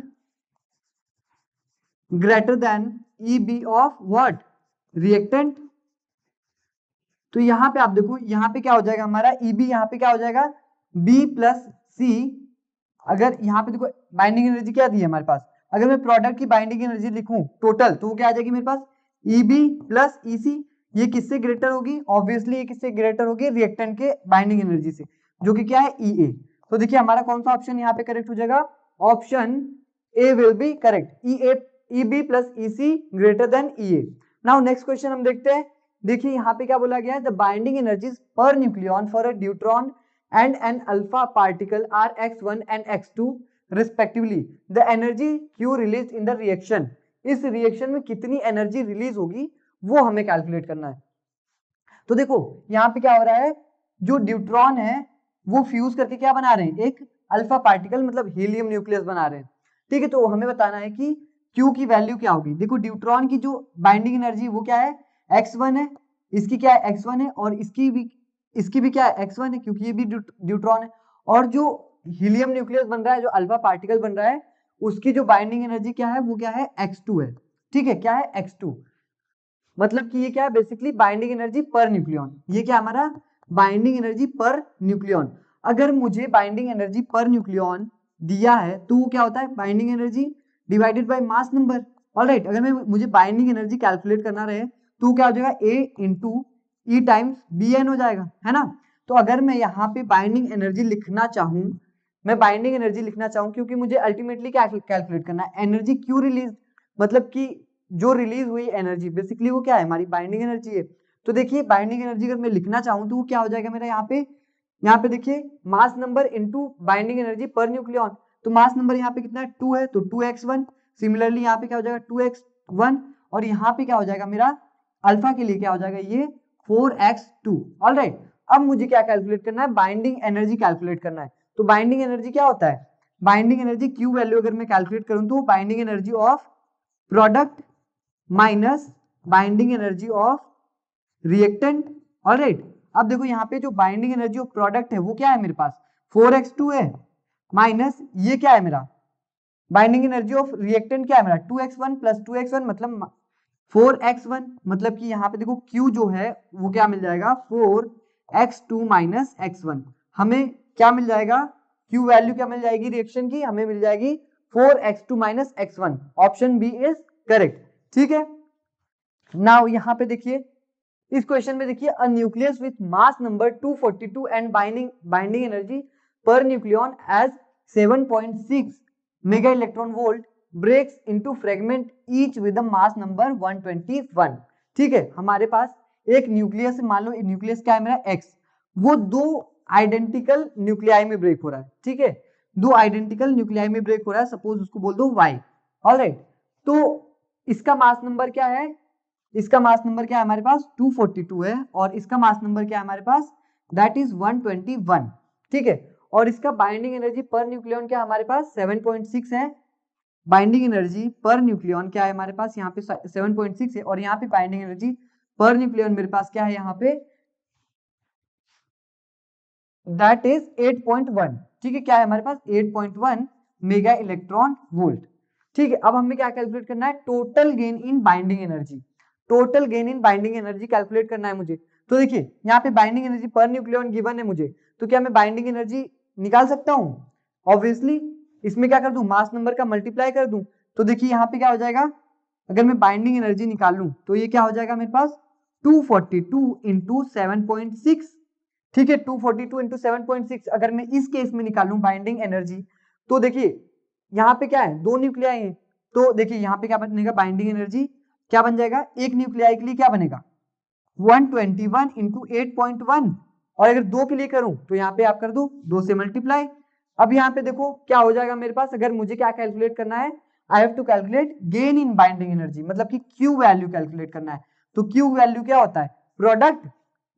greater than EB of what, reactant. तो यहां पे आप देखो, यहां पे क्या हो जाएगा हमारा, EB यहाँ पे क्या हो जाएगा, B प्लस सी। अगर यहाँ पे देखो बाइंडिंग एनर्जी क्या दी है हमारे पास, अगर मैं प्रोडक्ट की बाइंडिंग एनर्जी लिखूं टोटल तो वो क्या आ जाएगी मेरे पास, EB प्लस EC। ये किससे ग्रेटर होगी, ऑब्वियसली ये किससे ग्रेटर होगी, रिएक्टेंट के बाइंडिंग एनर्जी से, जो कि क्या है, EA। तो देखिए हमारा कौन सा ऑप्शन यहाँ पे करेक्ट हो जाएगा, option A will be correct, EB plus EC greater than EA। Now next question हम देखते हैं। देखिए यहाँ पे क्या बोला गया है, द बाइंडिंग एनर्जीज पर nucleon for a deuteron and an alpha particle are x1 and x2 respectively. The energy Q released in the reaction, इस रिएक्शन में कितनी एनर्जी रिलीज होगी वो हमें कैलकुलेट करना है। तो देखो यहाँ पे क्या हो रहा है, जो ड्यूट्रॉन है वो फ्यूज करके क्या बना रहे हैं, एक अल्फा पार्टिकल मतलब हीलियम न्यूक्लियस बना रहे हैं। ठीक है, तो हमें बताना है कि Q की वैल्यू क्या होगी। देखो ड्यूट्रॉन की जो बाइंडिंग एनर्जी वो क्या है, x1 है, इसकी क्या है x1 है, और इसकी भी क्या है x1 है, क्योंकि ये भी ड्यूट्रॉन है। और जो हीलियम न्यूक्लियस बन रहा है, जो अल्फा पार्टिकल बन रहा है, उसकी जो बाइंडिंग एनर्जी क्या है, वो क्या है, x2 है। ठीक है, क्या है, x2। मतलब कि ये क्या है, basically binding energy per nucleon. ये क्या हमारा बाइंडिंग एनर्जी पर न्यूक्लियॉन। अगर मुझे बाइंडिंग एनर्जी पर न्यूक्लियॉन दिया है तो वो क्या होता है, binding energy divided by mass number. Alright, अगर मुझे बाइंडिंग एनर्जी कैलकुलेट करना रहे तो क्या हो जाएगा, A into E times BN हो जाएगा, है ना। तो अगर मैं यहाँ पे बाइंडिंग एनर्जी लिखना चाहूँ, मैं बाइंडिंग एनर्जी लिखना चाहूँ, क्योंकि मुझे अल्टीमेटली क्या कैलकुलेट करना है, एनर्जी क्यू रिलीज, मतलब कि जो रिलीज हुई एनर्जी बेसिकली वो क्या है, हमारी बाइंडिंग एनर्जी है। तो देखिए बाइंडिंग एनर्जी अगर मैं लिखना चाहूँ तो वो क्या हो जाएगा मेरा, यहाँ पे देखिए mass number into binding energy per nucleon. तो मास नंबर यहाँ पे कितना है, 2 है, तो 2x1 सिमिलरली यहाँ पे क्या हो जाएगा 2x1 और यहाँ पे क्या हो जाएगा मेरा अल्फा के लिए क्या हो जाएगा ये 4x2। ऑलराइट, अब मुझे क्या कैलकुलेट करना है, बाइंडिंग एनर्जी कैलकुलेट करना है। तो बाइंडिंग एनर्जी क्या होता है, बाइंडिंग एनर्जी क्यू वैल्यू अगर मैं कैलकुलेट करूं तो binding energy of product minus binding energy of reactant. Alright, अब देखो यहाँ पे जो बाइंडिंग एनर्जी ऑफ प्रोडक्ट है वो क्या है मेरे पास 4x2 है, माइनस ये क्या है मेरा बाइंडिंग एनर्जी ऑफ रिएक्टेंट क्या है मेरा 2x1 प्लस 2x1 मतलब 4x1, मतलब कि यहाँ पे देखो Q जो है वो क्या मिल जाएगा 4x2 माइनस x1। हमें क्या मिल जाएगा, Q वैल्यू क्या मिल जाएगी रिएक्शन की, हमें मिल जाएगी 4x2 minus x1। Option B is correct. ठीक है, नाउ यहाँ पे देखिए इस क्वेश्चन में देखिए a nucleus with mass number 242 and binding energy per nucleon as 7.6 mega electron volt breaks into fragment each with mass number 121। ठीक है, हमारे पास एक न्यूक्लियस, मान लो न्यूक्लियस क्या है मेरा x, वो दो आइडेंटिकल न्यूक्लियाई में ब्रेक हो रहा है। ठीक है, दो आइडेंटिकल न्यूक्लियाई में ब्रेक हो रहा है, सपोज उसको बोल दो y। ऑलराइट, तो इसका मास नंबर क्या है, इसका मास नंबर क्या है हमारे पास 242 है और इसका मास नंबर क्या है हमारे पास दैट इज 121। ठीक है, और इसका बाइंडिंग एनर्जी पर न्यूक्लियन क्या हमारे पास 7.6 है। बाइंडिंग एनर्जी पर न्यूक्लियन क्या है हमारे पास यहाँ पे 7.6 है और यहाँ पे बाइंडिंग एनर्जी पर न्यूक्लियन मेरे पास क्या है यहाँ पे दैट इज 8.1। ठीक है, क्या है हमारे पास 8.1 मेगा इलेक्ट्रॉन वोल्ट। ठीक है, अब हमें क्या कैलकुलेट करना है, total gain in binding energy, total gain in binding energy calculate करना है मुझे। तो देखिए यहाँ पे binding energy per nucleon given है मुझे, तो क्या मैं बाइंडिंग एनर्जी निकाल सकता हूँ, ऑब्वियसली इसमें क्या कर दूं मास नंबर का मल्टीप्लाई कर दूं। तो देखिए यहाँ पे क्या हो जाएगा, अगर मैं बाइंडिंग एनर्जी निकाल लूं तो ये क्या हो जाएगा मेरे पास 242 इंटू 7.6। ठीक है, 242 इंटू 7.6 अगर मैं इस केस में निकालूं बाइंडिंग एनर्जी, तो देखिए यहाँ पे क्या है दो न्यूक्लियाई है, तो देखिए यहाँ पे क्या बनेगा बाइंडिंग एनर्जी क्या बन जाएगा, एक न्यूक्लियाई के लिए क्या बनेगा 121 इंटू 8.1 और अगर दो के लिए करूं तो यहाँ पे आप कर दो 2 से मल्टीप्लाई। अब यहाँ पे देखो क्या हो जाएगा मेरे पास, अगर मुझे क्या कैलकुलेट करना है I have to calculate gain in binding energy, मतलब कि Q वैल्यू कैलकुलेट करना है। तो Q वैल्यू क्या होता है product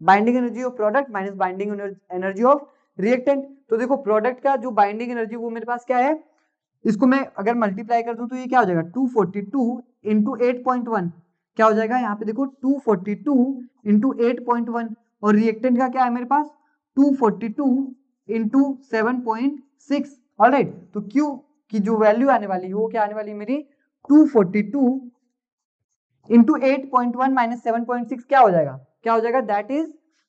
binding energy of product minus binding energy of reactant. तो देखो प्रोडक्ट का जो बाइंडिंग एनर्जी वो मेरे पास क्या है, इसको मैं अगर मल्टीप्लाई कर दूं तो ये क्या हो जाएगा 242 इंटू 8.1 क्या हो जाएगा यहाँ पे देखो 242 इंटू 8.1 और रिएक्टेंट का क्या है मेरे पास 242 इंटू 7.6। ऑलराइट, तो Q की जो वैल्यू आने वाली है वो क्या आने वाली है मेरी 242 इंटू 8.1 माइनस 7.6 क्या हो जाएगा, क्या हो जाएगा दैट इज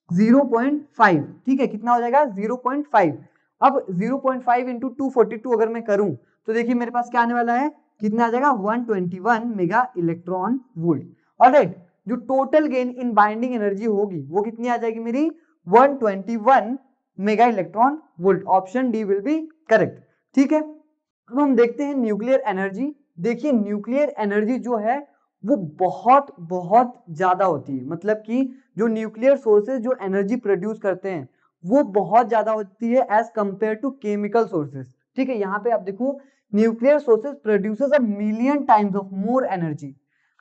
0.5। ठीक है, कितना हो जाएगा 0.5। अब 0.5 इंटू 242 अगर मैं करूं तो देखिए मेरे पास क्या आने वाला है, कितना आ जाएगा 121 मेगा इलेक्ट्रॉन वोल्ट। ऑलराइट, जो total gain in binding energy होगी वो कितनी आ जाएगी मेरी 121 mega electron volt. Option D will be correct. ठीक है, अब हम देखते हैं न्यूक्लियर एनर्जी। देखिए न्यूक्लियर एनर्जी जो है वो बहुत बहुत ज्यादा होती है, मतलब कि जो न्यूक्लियर सोर्सेज जो एनर्जी प्रोड्यूस करते हैं वो बहुत ज्यादा होती है as compared to chemical sources. ठीक है, यहाँ पे आप देखो nuclear sources produces a million times of more energy,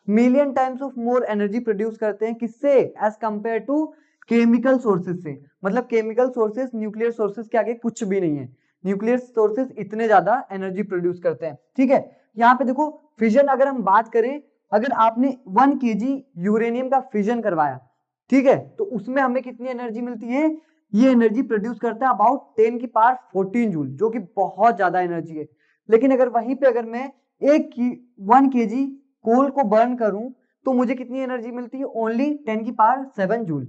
million times of more energy produce करते हैं किससे as compared to chemical sources से। मतलब केमिकल सोर्सेज न्यूक्लियर सोर्सेज के आगे कुछ भी नहीं है, न्यूक्लियर सोर्सेज इतने ज्यादा एनर्जी प्रोड्यूस करते हैं। ठीक है, यहाँ पे देखो फिजन अगर हम बात करें, अगर आपने 1 kg यूरेनियम का फिजन करवाया, ठीक है, तो उसमें हमें कितनी एनर्जी मिलती है, ये एनर्जी प्रोड्यूस करता है अबाउट 10 की पावर 14 जूल, जो कि बहुत ज्यादा एनर्जी है। लेकिन अगर वहीं पे अगर मैं 1 kg कोल को बर्न करूं तो मुझे कितनी एनर्जी मिलती है ओनली 10 की पावर 7 जूल।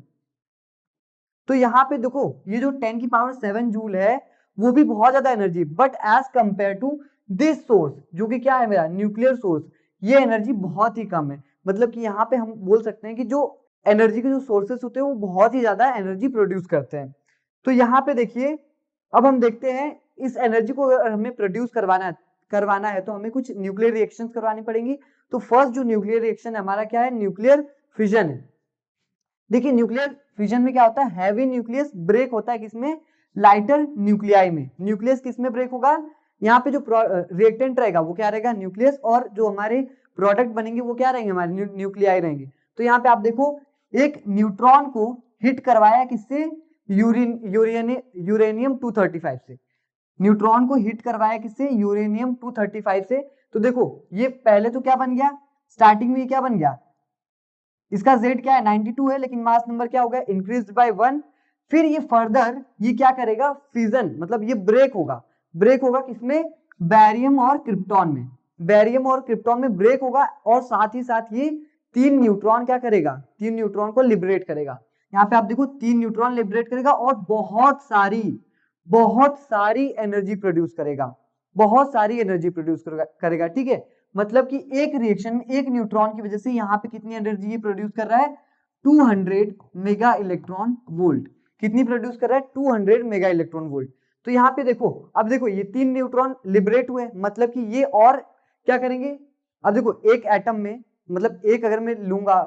तो यहाँ पे देखो ये जो 10 की पावर 7 जूल है वो भी बहुत ज्यादा energy, but as compared to this source जो कि क्या है मेरा न्यूक्लियर सोर्स, ये एनर्जी बहुत ही कम है। मतलब कि यहाँ पे हम बोल सकते हैं कि जो एनर्जी के जो सोर्सेस होते हैं वो बहुत ही ज्यादा एनर्जी प्रोड्यूस करते हैं। तो यहाँ पे देखिए अब हम देखते हैं इस एनर्जी को अगर हमें प्रोड्यूस करवाना है तो हमें कुछ न्यूक्लियर रिएक्शंस करवानी पड़ेंगी। तो फर्स्ट जो न्यूक्लियर रिएक्शन है हमारा क्या है, न्यूक्लियर फिजन है। देखिए न्यूक्लियर फिजन में क्या होता है, हैवी न्यूक्लियस ब्रेक होता है किसमें, लाइटर न्यूक्लियाई में। न्यूक्लियस किसमें ब्रेक होगा, यहाँ पे जो रिएक्टेंट रहेगा वो क्या रहेगा, न्यूक्लियस, और जो हमारे प्रोडक्ट बनेंगे वो क्या रहेंगे, हमारे न्यूक्लियाई रहेंगे। तो यहाँ पे आप देखो एक न्यूट्रॉन को हिट करवाया किससे, यूरेनियम 235 से। न्यूट्रॉन को हिट करवाया किससे, यूरेनियम 235 से। तो देखो ये पहले तो क्या बन गया, स्टार्टिंग में ये क्या बन गया, इसका Z क्या है 92 है, लेकिन मास नंबर क्या हो गया, इंक्रीज्ड बाय 1। फिर ये फर्दर ये क्या करेगा, फिजन, मतलब ये ब्रेक होगा किसमें, बैरियम और क्रिप्टॉन में, बैरियम और क्रिप्टॉन में ब्रेक होगा, और साथ ही साथ ये 3 न्यूट्रॉन क्या करेगा, 3 न्यूट्रॉन को लिबरेट करेगा। यहाँ पे आप देखो 3 न्यूट्रॉन लिबरेट करेगा और बहुत सारी एनर्जी प्रोड्यूस करेगा, बहुत सारी एनर्जी प्रोड्यूस करेगा, ठीक है। मतलब कि एक रिएक्शन में एक न्यूट्रॉन की वजह से यहाँ पे कितनी एनर्जी प्रोड्यूस कर रहा है, 200 मेगा इलेक्ट्रॉन वोल्ट। कितनी प्रोड्यूस कर रहा है, 200 मेगा इलेक्ट्रॉन वोल्ट। तो यहाँ पे देखो, अब देखो ये 3 न्यूट्रॉन लिबरेट हुए, मतलब कि ये और क्या करेंगे, अब देखो एक एटम में, मतलब एक अगर मैं लूंगा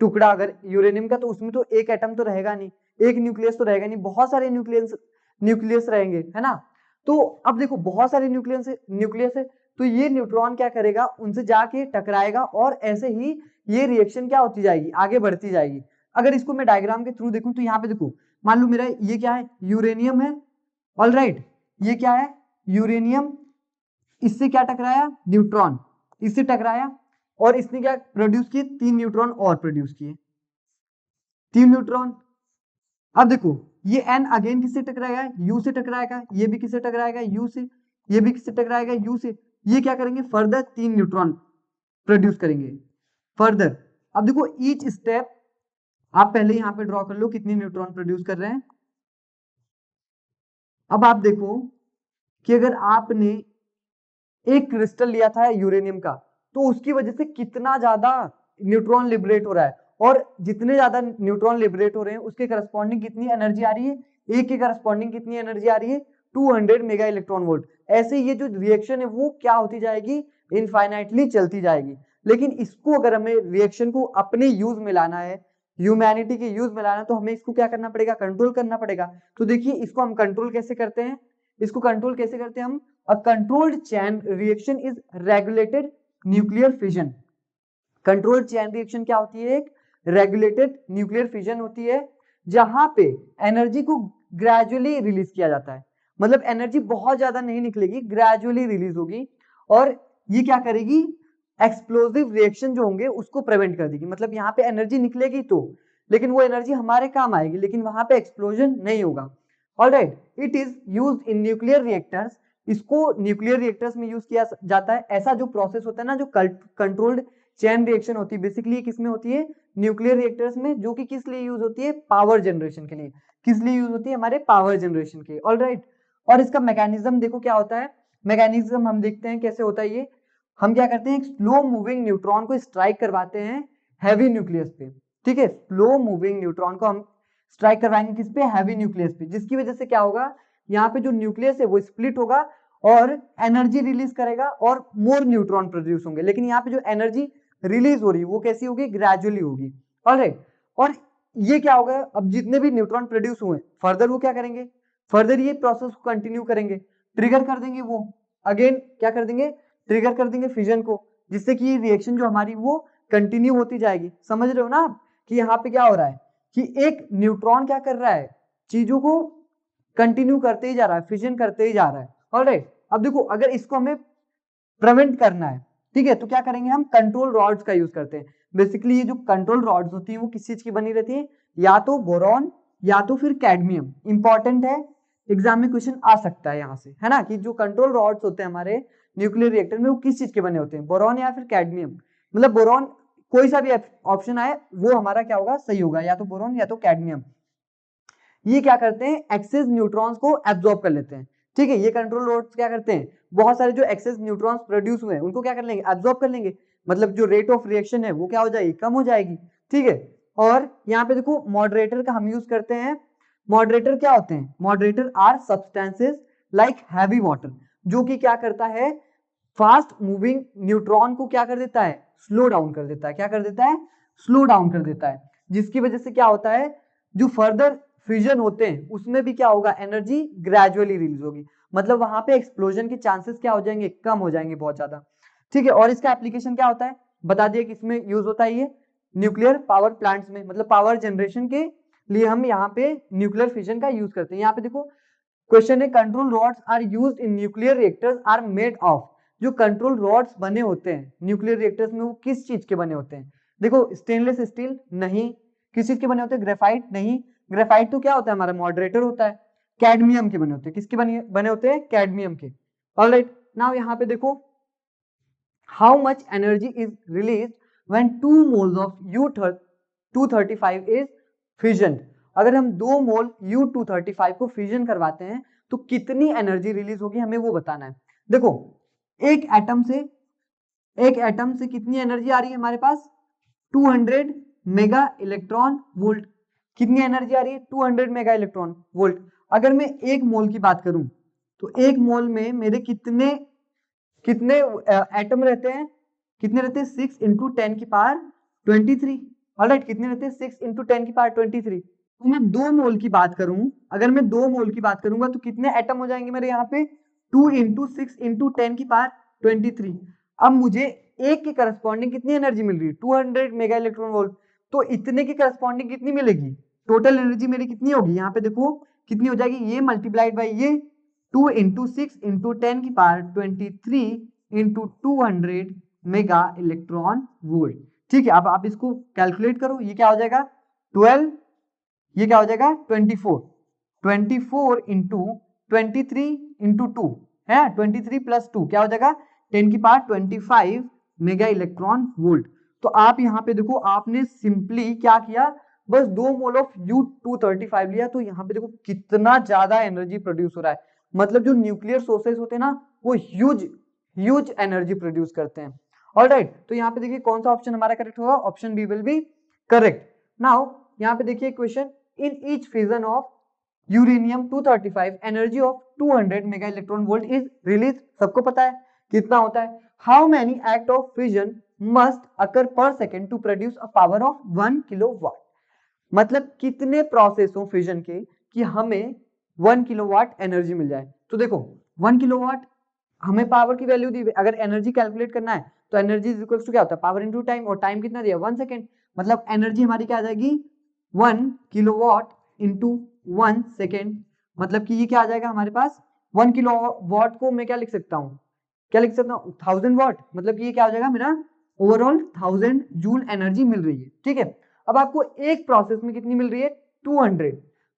टुकड़ा अगर यूरेनियम का, तो उसमें तो एक एटम तो रहेगा नहीं, एक न्यूक्लियस तो रहेगा नहीं, बहुत सारे न्यूक्लियस रहेंगे, है ना। तो अब देखो बहुत सारे न्यूक्लियस है, तो ये न्यूट्रॉन क्या करेगा, उनसे जाके टकराएगा, और ऐसे ही ये रिएक्शन क्या होती जाएगी, आगे बढ़ती जाएगी। अगर इसको मैं डायग्राम के थ्रू देखूं तो यहाँ पे देखो, मान लो मेरा ये क्या है, यूरेनियम है, ऑलराइट, ये क्या है, यूरेनियम, इससे क्या टकराया, न्यूट्रॉन, इससे टकराया, और इसने क्या प्रोड्यूस किए, 3 न्यूट्रॉन और प्रोड्यूस किए, 3 न्यूट्रॉन। अब देखो ये n अगेन किससे टकराएगा, u से टकराएगा, ये भी किससे टकराएगा, u से, ये भी किससे टकराएगा, u से। ये क्या करेंगे, फर्दर 3 न्यूट्रॉन प्रोड्यूस करेंगे फर्दर। अब देखो ईच स्टेप आप पहले यहां पे ड्रॉ कर लो कितने न्यूट्रॉन प्रोड्यूस कर रहे हैं। अब आप देखो कि अगर आपने एक क्रिस्टल लिया था यूरेनियम का, तो उसकी वजह से कितना ज्यादा न्यूट्रॉन लिबरेट हो रहा है, और जितने ज्यादा न्यूट्रॉन लिबरेट हो रहे हैं उसके करस्पॉन्डिंग कितनी एनर्जी आ रही है, एक के करस्पॉन्डिंग कितनी एनर्जी आ रही है, 200 मेगा इलेक्ट्रॉन वोल्ट। ऐसे ये जो रिएक्शन है वो क्या होती जाएगी, इनफाइनाइटली चलती जाएगी। लेकिन इसको अगर हमें रिएक्शन को अपने यूज में लाना है, ह्यूमैनिटी के यूज में लाना है, तो हमें इसको क्या करना पड़ेगा, कंट्रोल करना पड़ेगा। तो देखिए इसको हम कंट्रोल कैसे करते हैं, इसको कंट्रोल कैसे करते हैं हम, a controlled chain reaction is regulated nuclear fission। controlled chain reaction क्या होती है, एक regulated nuclear fission होती है, जहां पे एनर्जी को ग्रेजुअली रिलीज किया जाता है, मतलब एनर्जी बहुत ज्यादा नहीं निकलेगी, ग्रेजुअली रिलीज होगी, और ये क्या करेगी, एक्सप्लोसिव रिएक्शन जो होंगे उसको प्रिवेंट कर देगी। मतलब यहाँ पे एनर्जी निकलेगी तो, लेकिन वो एनर्जी हमारे काम आएगी, लेकिन वहां पे एक्सप्लोजन नहीं होगा। Alright, it is used in nuclear reactors. इसको न्यूक्लियर रिएक्टर्स में यूज किया जाता है। ऐसा जो प्रोसेस होता है ना, जो कंट्रोल्ड चेन रिएक्शन होती है, बेसिकली किस में होती है, न्यूक्लियर रिएक्टर्स में, जो कि किस लिए यूज होती है, पावर जनरेशन के लिए। किस लिए यूज होती है, हमारे पावर जनरेशन के लिए। ऑलराइट, और इसका मैकेनिज्म देखो क्या होता है, मैकेनिज्म हम देखते हैं कैसे होता है ये। हम क्या करते हैं, स्लो मूविंग न्यूट्रॉन को स्ट्राइक करवाते हैं हैवी न्यूक्लियस पे, ठीक है। स्लो मूविंग न्यूट्रॉन को हम स्ट्राइक करवाएंगे किस पे, हैवी न्यूक्लियस पे, जिसकी वजह से क्या होगा, यहाँ पे जो न्यूक्लियस है वो स्प्लिट होगा और एनर्जी रिलीज करेगा, और मोर न्यूट्रॉन प्रोड्यूस होंगे। लेकिन यहाँ पे जो एनर्जी रिलीज हो रही है वो कैसी होगी, ग्रेजुअली होगी। ऑलराइट, और ये क्या होगा, अब जितने भी न्यूट्रॉन प्रोड्यूस हुए फर्दर वो क्या करेंगे, फर्दर ये प्रोसेस को कंटिन्यू करेंगे, ट्रिगर कर देंगे, वो अगेन क्या कर देंगे, ट्रिगर कर देंगे फिजन को, जिससे कि रिएक्शन जो हमारी वो कंटिन्यू होती जाएगी। समझ रहे हो ना आप कि यहाँ पे क्या हो रहा है, कि एक न्यूट्रॉन क्या कर रहा है, चीजों को कंटिन्यू करते ही जा रहा है, फिजन करते ही जा रहा है। ऑलराइट, अब देखो अगर इसको हमें प्रिवेंट करना है, ठीक है, तो क्या करेंगे हम, कंट्रोल रॉड्स का यूज करते हैं। बेसिकली ये जो कंट्रोल रॉड्स होती है वो किस चीज की बनी रहती है, या तो बोरॉन या तो फिर कैडमियम। इंपॉर्टेंट है, एग्जाम में क्वेश्चन आ सकता है यहाँ से, है ना, कि जो कंट्रोल रॉड्स होते हैं हमारे न्यूक्लियर रिएक्टर में वो किस चीज के बने होते हैं, बोरॉन या फिर कैडमियम। मतलब बोरॉन, कोई सा भी ऑप्शन आए वो हमारा क्या होगा, सही होगा, या तो बोरॉन या तो कैडमियम। ये क्या करते हैं, एक्सेस न्यूट्रॉन्स को एब्जॉर्ब कर लेते हैं, ठीक है। ये कंट्रोल रॉड्स क्या करते हैं, बहुत सारे जो एक्सेस न्यूट्रॉन्स प्रोड्यूस हुए हैं उनको क्या कर लेंगे, एब्जॉर्ब कर लेंगे। मतलब जो रेट ऑफ रिएक्शन है वो क्या हो जाएगी, कम हो जाएगी, ठीक है। और यहाँ पे देखो मॉडरेटर का हम यूज करते हैं। मॉडरेटर क्या होते हैं, moderator are substances like heavy water, जो कि क्या करता है, फास्ट मूविंग न्यूट्रॉन को क्या कर देता है, स्लो डाउन कर देता है। क्या कर देता है, स्लो डाउन कर देता है, जिसकी वजह से क्या होता है, जो फर्दर फ्यूजन होते हैं उसमें भी क्या होगा, एनर्जी ग्रेजुअली रिलीज होगी। मतलब वहां पे एक्सप्लोजन के चांसेस क्या हो जाएंगे, कम हो जाएंगे बहुत ज्यादा। ठीक है, और इसका एप्लीकेशन क्या होता है बता दिया कि इसमें यूज होता है ये न्यूक्लियर पावर प्लांट्स में, मतलब पावर जनरेशन के लिए हम यहाँ पे न्यूक्लियर फिजन का यूज करते हैं। यहाँ पे देखो क्वेश्चन है control rods are used in nuclear reactors are made of. जो कंट्रोल रॉड्स बने होते हैं न्यूक्लियर रिएक्टर्स में वो किस चीज के बने होते हैं? देखो स्टेनलेस स्टील नहीं, किस चीज के बने होते हैं? ग्रेफाइट नहीं, ग्रेफाइट तो क्या होता है हमारा मॉडरेटर होता है। कैडमियम के बने होते हैं, किसके बने होते हैं? कैडमियम के। ऑलराइट, नाउ यहाँ पे देखो how much energy is released when 2 moles of U235 is fission। अगर हम 2 मोल U235 को फ्यूजन करवाते हैं तो कितनी एनर्जी रिलीज होगी हमें वो बताना है। देखो एक एटम से कितनी एनर्जी आ रही है हमारे पास? 200 मेगा इलेक्ट्रॉन वोल्ट। कितनी एनर्जी आ रही है? 200 मेगा इलेक्ट्रॉन वोल्ट। अगर मैं एक मोल की बात करूं तो एक मोल में मेरे कितने एटम रहते हैं? कितने रहते हैं? 6 इंटू 10 की पावर 23। ऑलराइट, कितने रहते हैं? 6 इंटू 10 की पावर 23। तो मैं 2 मोल की बात करूं, अगर मैं 2 मोल की बात करूंगा तो कितने एटम हो जाएंगे मेरे यहाँ पे? 2 इंटू 6 इंटू 10 की पावर 23। अब मुझे एक के करस्पॉन्डिंग कितनी एनर्जी मिल रही है? 200 मेगा इलेक्ट्रॉन वोल्ट। तो इतने की करस्पॉन्डिंग कितनी मिलेगी? टोटल एनर्जी मेरी कितनी होगी? यहाँ पे देखो कितनी हो जाएगी, ये मल्टीप्लाइड बाई ये 2 इंटू 6 इंटू 10 की power 23 into 200 mega electron volt. ठीक है, अब आप इसको कैलकुलेट करो, ये क्या हो जाएगा? 12, ये क्या हो जाएगा? 24 इंटू 23 इंटू 2 है 23 प्लस 2 क्या हो जाएगा? 10 की पावर 25 मेगा इलेक्ट्रॉन वोल्ट। तो आप यहाँ पे देखो आपने सिंपली क्या किया, बस 2 मोल ऑफ U235 लिया, तो यहाँ पे देखो कितना ज्यादा एनर्जी प्रोड्यूस हो रहा है। मतलब जो न्यूक्लियर सोर्सेस होते हैं ना वो ह्यूज एनर्जी प्रोड्यूस करते हैं। ऑलराइट, तो यहाँ पे देखिए कौन सा ऑप्शन हमारा करेक्ट होगा? Option B will be correct. Now यहाँ पे देखिए question, in each fission of uranium 235 energy of 200 mega electron volt is release. सबको पता है कितना होता है? How many act of fission must occur per second to produce a power of 1 kilowatt. मतलब कितने प्रोसेस हो फिजन के कि हमें 1 किलोवाट एनर्जी मिल जाए। तो देखो 1 किलोवाट हमें पावर की वैल्यू दी, अगर एनर्जी कैलकुलेट करना है तो एनर्जी इज इक्वल्स टू क्या होता है? पावर इनटू टाइम, और टाइम कितना दिया? 1 सेकेंड। मतलब एनर्जी हमारी क्या आ जाएगी? 1 किलोवाट इंटू 1 सेकेंड। मतलब कि ये क्या आ जाएगा हमारे पास? 1 किलोवाट को मैं क्या लिख सकता हूँ? क्या लिख सकता हूँ? 1000 वाट। मतलब कि ये क्या हो जाएगा मेरा? ओवरऑल 1000 जूल एनर्जी मिल रही है। ठीक है, अब आपको एक प्रोसेस में कितनी मिल रही है? 200।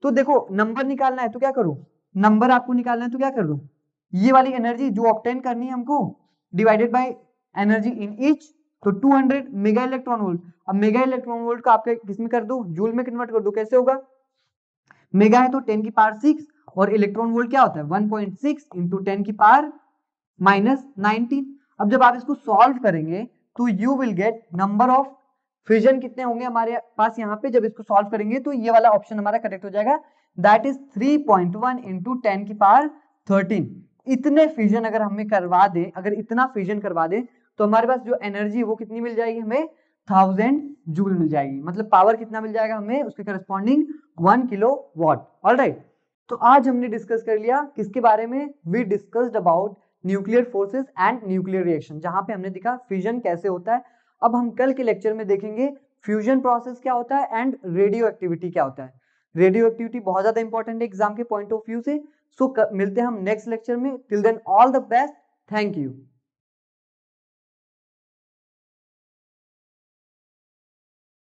तो देखो नंबर निकालना है तो क्या करूं? नंबर आपको निकालना है तो क्या कर दूं? ये वाली एनर्जी जो ऑब्टेन करनी है हमको divided by energy in each, तो 200 मेगा इलेक्ट्रॉन वोल्ट। अब मेगा इलेक्ट्रॉन वोल्ट को आपके किसमें कर दूं? जूल में कन्वर्ट कर दूं। कैसे होगा? मेगा है तो 10 की पावर 6 और इलेक्ट्रॉन वोल्ट क्या होता है? 1.6 इंटू 10 की पावर -19। अब जब आप इसको सॉल्व करेंगे तो you will get number of fission कितने होंगे हमारे पास यहाँ पे। जब इसको सॉल्व करेंगे तो ये वाला ऑप्शन हमारा करेक्ट हो जाएगा, दैट इज 3.1 इंटू 10 की पावर 13। इतने फिजन अगर हमें करवा दे, अगर इतना फिजन करवा दे तो हमारे पास जो एनर्जी वो कितनी मिल जाएगी? हमें 1000 जूल मिल जाएगी। मतलब पावर कितना मिल जाएगा हमें? उसके करस्पॉन्डिंग 1 किलोवाट। ऑलराइट, तो आज हमने डिस्कस कर लिया किसके बारे में? We discussed about nuclear forces and nuclear reaction, जहां पे हमने देखा फ्यूजन कैसे होता है। अब हम कल के लेक्चर में देखेंगे फ्यूजन प्रोसेस क्या होता है एंड रेडियो एक्टिविटी क्या होता है। रेडियो एक्टिविटी बहुत ज्यादा इंपॉर्टेंट है एग्जाम के पॉइंट ऑफ व्यू से। सो मिलते हैं हम नेक्स्ट लेक्चर में। Till then all the best, thank you.